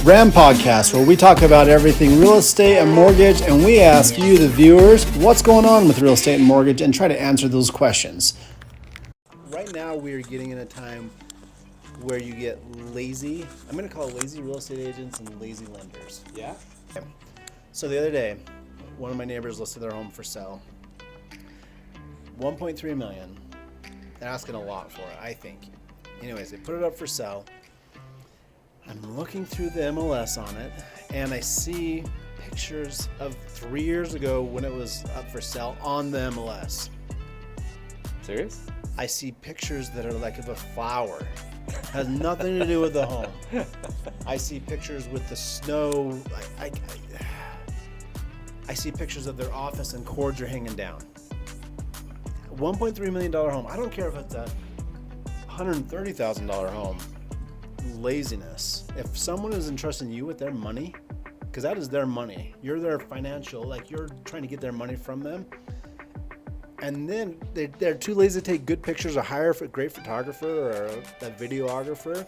Ram Podcast, where we talk about everything real estate and mortgage, and we ask you, the viewers, what's going on with real estate and mortgage, and try to answer those questions. Right now, we are getting in a time where you get lazy. I'm going to call it lazy real estate agents and lazy lenders. Yeah? So the other day, one of my neighbors listed their home for sale. 1.3 million. They're asking a lot for it, I think. Anyways, they put it up for sale. I'm looking through the MLS on it, and I see pictures of 3 years ago when it was up for sale on the MLS. Serious? I see pictures that are like of a flower. Has nothing to do with the home. I see pictures with the snow. I see pictures of their office and cords are hanging down. $1.3 million home. I don't care if it's a $130,000 home. Laziness. If someone is entrusting you with their money, because that is their money, you're their financial, like you're trying to get their money from them, and then they're too lazy to take good pictures or hire a great photographer or a videographer,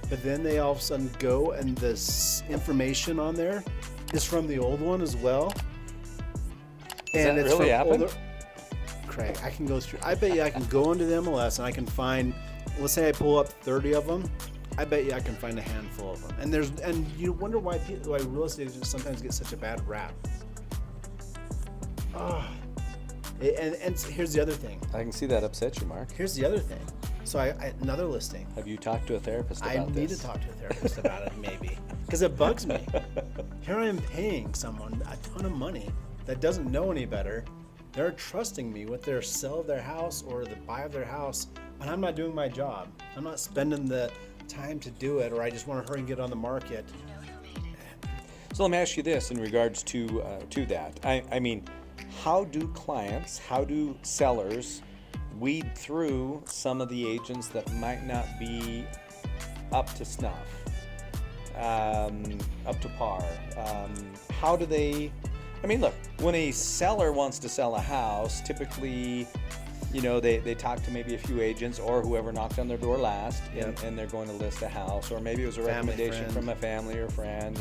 but then they all of a sudden go and this information on there is from the old one as well. And it's really happened? Craig, I can go through. I bet you I can go into the MLS and I can find. Let's say I pull up 30 of them. I bet you I can find a handful of them. And you wonder why real estate agents sometimes get such a bad rap. And here's the other thing. I can see that upset you, Mark. Here's the other thing. So I another listing. Have you talked to a therapist about this? I need to talk to a therapist about it, maybe, because it bugs me. Here I am paying someone a ton of money that doesn't know any better. They're trusting me with their sell of their house or the buy of their house, and I'm not doing my job. I'm not spending the time to do it, or I just want to hurry and get on the market. So let me ask you this in regards to that. I mean, how do sellers weed through some of the agents that might not be up to snuff, up to par? How do they? I mean, look, when a seller wants to sell a house, typically, they talk to maybe a few agents or whoever knocked on their door last, and they're going to list a house, or maybe it was a recommendation from a family or friend.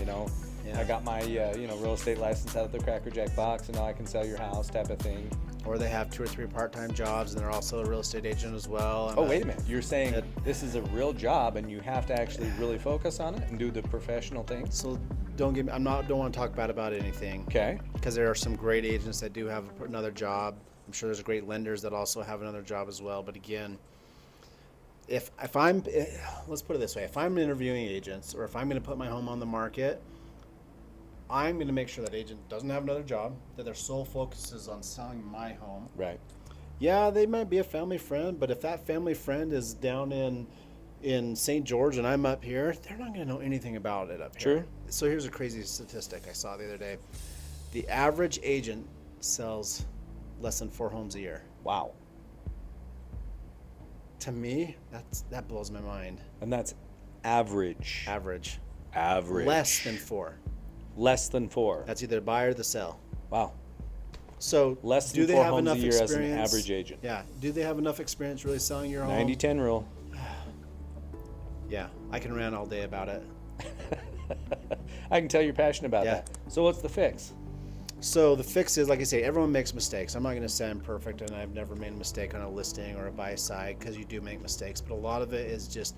I got my real estate license out of the Cracker Jack box, and now I can sell your house, type of thing. Or they have 2 or 3 part-time jobs, and they're also a real estate agent as well. Oh, wait a minute! You're saying this is a real job, and you have to actually really focus on it and do the professional thing. So don't want to talk bad about anything. Okay. Because there are some great agents that do have another job. I'm sure there's great lenders that also have another job as well. But again, let's put it this way: if I'm interviewing agents, or if I'm going to put my home on the market, I'm going to make sure that agent doesn't have another job, that their sole focus is on selling my home. Right. Yeah, they might be a family friend, but if that family friend is down in St. George and I'm up here, they're not going to know anything about it up here. True. So here's a crazy statistic I saw the other day. The average agent sells less than 4 homes a year. Wow. To me, that blows my mind. And that's average. Average. Less than 4. Less than 4. That's either buy or the sell. Wow. So less than do they 4 have homes enough a year as an experience? average agent. Yeah. Do they have enough experience really selling your home? 90-10 rule. Yeah, I can rant all day about it. I can tell you're passionate about Yeah. that. So what's the fix? So the fix is, like I say, everyone makes mistakes. I'm not going to say I'm perfect, and I've never made a mistake on a listing or a buy side, because you do make mistakes. But a lot of it is just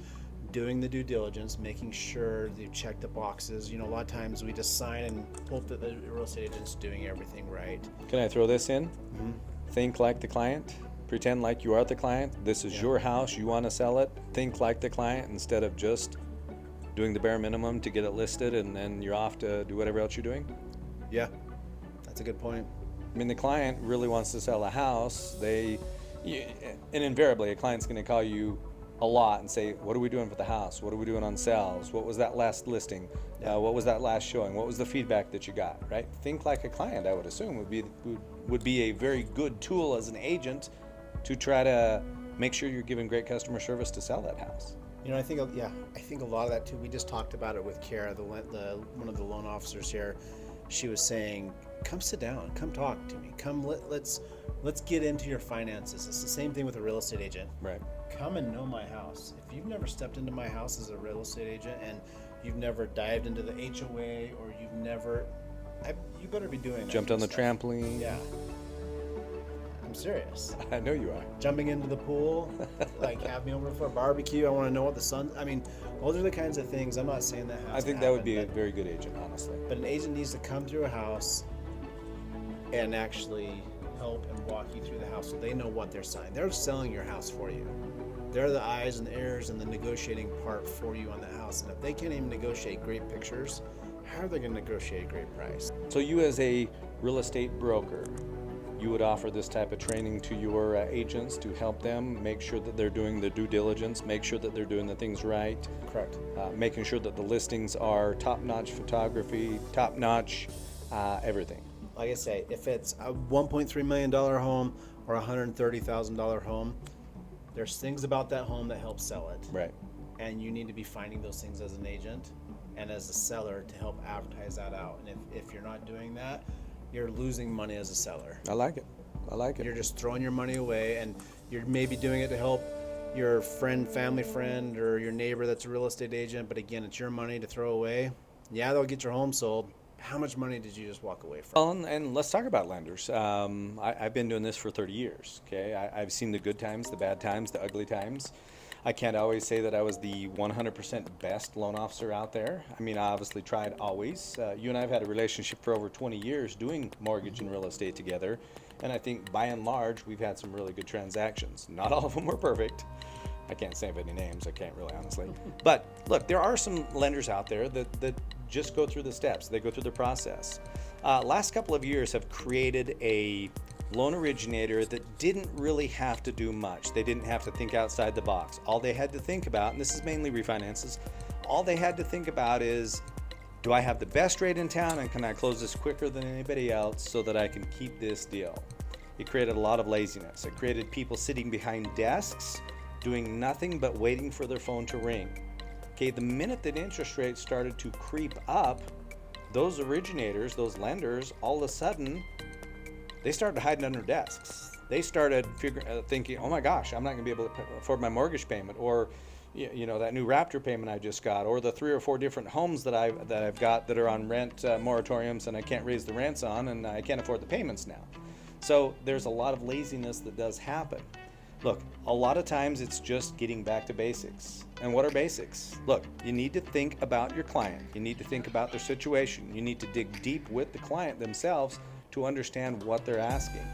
doing the due diligence, making sure that you check the boxes. A lot of times we just sign and hope that the real estate agent's doing everything right. Can I throw this in? Mm-hmm. Think like the client. Pretend like you are the client. This is your house. You want to sell it. Think like the client instead of just doing the bare minimum to get it listed, and then you're off to do whatever else you're doing. Yeah, that's a good point. I mean, the client really wants to sell a house. And invariably, a client's going to call you a lot and say, what are we doing for the house? What are we doing on sales? What was that last listing? What was that last showing? What was the feedback that you got, right? Think like a client, I would assume, would be a very good tool as an agent to try to make sure you're giving great customer service to sell that house. I think a lot of that too. We just talked about it with Kara, one of the loan officers here. She was saying, come sit down, come talk to me, let's get into your finances. It's the same thing with a real estate agent. Right. Come and know my house. If you've never stepped into my house as a real estate agent and you've never dived into the HOA, or you've never, you better be doing that. Jumped on the trampoline. Yeah. I'm serious. I know you are. Jumping into the pool, like have me over for a barbecue. I want to know what the sun. I mean, those are the kinds of things. I'm not saying that. I think that would be a very good agent, honestly. But an agent needs to come through a house and actually help and walk you through the house, so they know what they're selling. They're selling your house for you. They're the eyes and the ears and the negotiating part for you on the house. And if they can't even negotiate great pictures, how are they going to negotiate a great price? So you, as a real estate broker, you would offer this type of training to your agents to help them make sure that they're doing the due diligence, make sure that they're doing the things right. Correct. Making sure that the listings are top-notch photography, top-notch everything. Like I say, if it's a $1.3 million home or a $130,000 home, there's things about that home that help sell it. Right. And you need to be finding those things as an agent and as a seller to help advertise that out. And if you're not doing that, you're losing money as a seller. I like it. I like it. You're just throwing your money away, and you're maybe doing it to help your friend, family friend, or your neighbor that's a real estate agent. But again, it's your money to throw away. Yeah, they'll get your home sold. How much money did you just walk away from? Well, and let's talk about lenders. I've been doing this for 30 years. Okay, I've seen the good times, the bad times, the ugly times. I can't always say that I was the 100% best loan officer out there. I mean, I obviously tried always. You and I have had a relationship for over 20 years doing mortgage and real estate together. And I think by and large, we've had some really good transactions. Not all of them were perfect. I can't say any names. I can't really, honestly. But look, there are some lenders out there that just go through the steps. They go through the process. Last couple of years have created a loan originator that didn't really have to do much. They didn't have to think outside the box. All they had to think about, and this is mainly refinances, all they had to think about is, do I have the best rate in town, and can I close this quicker than anybody else so that I can keep this deal? It created a lot of laziness. It created people sitting behind desks doing nothing but waiting for their phone to ring. Okay, the minute that interest rates started to creep up, those originators, those lenders, all of a sudden, they started hiding under desks. They started thinking, oh my gosh, I'm not going to be able to afford my mortgage payment, or you know, that new Raptor payment I just got, or the 3 or 4 different homes that I've got that are on rent moratoriums and I can't raise the rents on, and I can't afford the payments now. So there's a lot of laziness that does happen. Look, a lot of times it's just getting back to basics. And what are basics? Look, you need to think about your client. You need to think about their situation. You need to dig deep with the client themselves to understand what they're asking.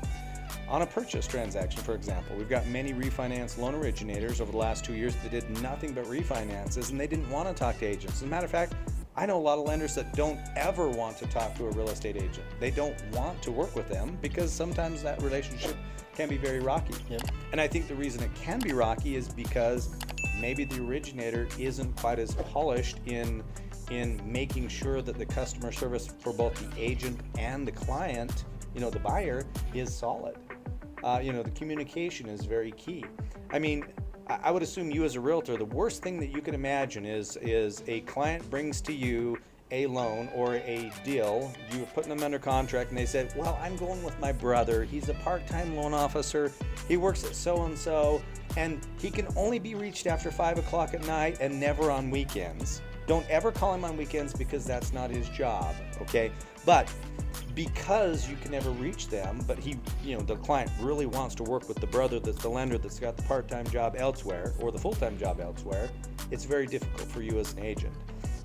On a purchase transaction, for example, we've got many refinance loan originators over the last 2 years that did nothing but refinances, and they didn't want to talk to agents. As a matter of fact, I know a lot of lenders that don't ever want to talk to a real estate agent. They don't want to work with them because sometimes that relationship can be very rocky. Yep. And I think the reason it can be rocky is because maybe the originator isn't quite as polished in making sure that the customer service for both the agent and the client, you know, the buyer, is solid. The communication is very key. I mean, I would assume you as a realtor, the worst thing that you can imagine is a client brings to you a loan or a deal, you're putting them under contract, and they said, well, I'm going with my brother. He's a part-time loan officer. He works at so-and-so, and he can only be reached after 5 o'clock at night and never on weekends. Don't ever call him on weekends because that's not his job, okay? But because you can never reach them, but the client really wants to work with the brother that's the lender that's got the part-time job elsewhere or the full-time job elsewhere, it's very difficult for you as an agent.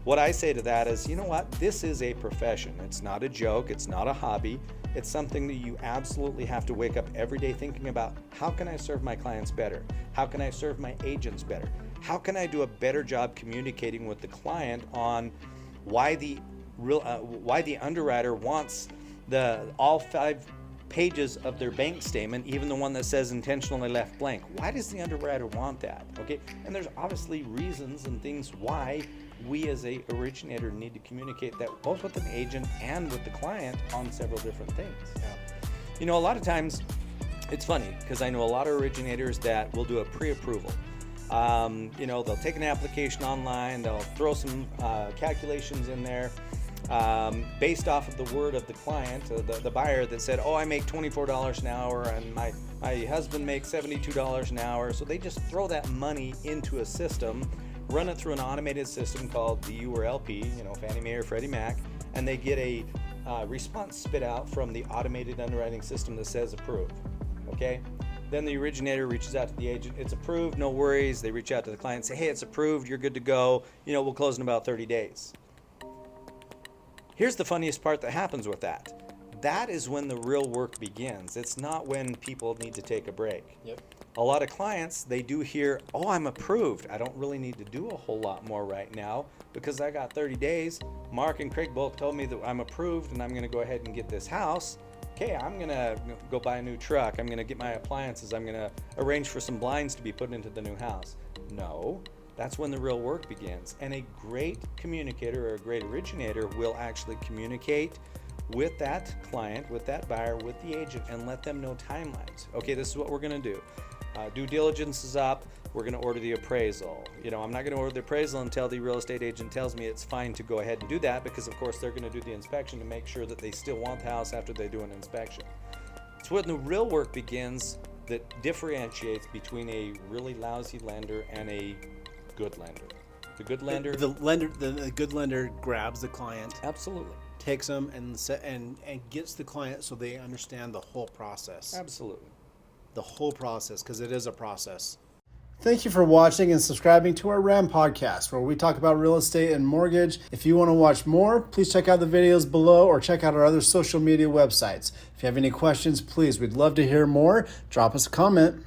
What I say to that is, you know what? This is a profession. It's not a joke. It's not a hobby. It's something that you absolutely have to wake up every day thinking about, how can I serve my clients better? How can I serve my agents better? How can I do a better job communicating with the client on why the underwriter wants all 5 pages of their bank statement, even the one that says intentionally left blank? Why does the underwriter want that? Okay, and there's obviously reasons and things why we as a originator need to communicate that both with an agent and with the client on several different things. Yeah. A lot of times it's funny because I know a lot of originators that will do a pre-approval. They'll take an application online, they'll throw some calculations in there based off of the word of the client, the buyer that said, oh, I make $24 an hour and my husband makes $72 an hour. So they just throw that money into a system run it through an automated system called DU or LP, Fannie Mae or Freddie Mac, and they get a response spit out from the automated underwriting system that says approved. Okay? Then the originator reaches out to the agent. It's approved, no worries. They reach out to the client and say, hey, it's approved, you're good to go. We'll close in about 30 days. Here's the funniest part that happens with that. That is when the real work begins. It's not when people need to take a break. Yep. A lot of clients, they do hear, oh, I'm approved. I don't really need to do a whole lot more right now because I got 30 days. Mark and Craig both told me that I'm approved and I'm going to go ahead and get this house. Okay, I'm going to go buy a new truck. I'm going to get my appliances. I'm going to arrange for some blinds to be put into the new house. No, that's when the real work begins. And a great communicator or a great originator will actually communicate with that client, with that buyer, with the agent, and let them know timelines. Okay, this is what we're going to do. Due diligence is up. We're going to order the appraisal. I'm not going to order the appraisal until the real estate agent tells me it's fine to go ahead and do that, because of course they're going to do the inspection to make sure that they still want the house after they do an inspection. It's when the real work begins that differentiates between a really lousy lender and a good lender. The good lender, The good lender grabs the client, absolutely, takes them and gets the client so they understand the whole process. absolutely. The whole process, because it is a process. Thank you for watching and subscribing to our RAM podcast, where we talk about real estate and mortgage. If you want to watch more, please check out the videos below or check out our other social media websites. If you have any questions, please, we'd love to hear more. Drop us a comment.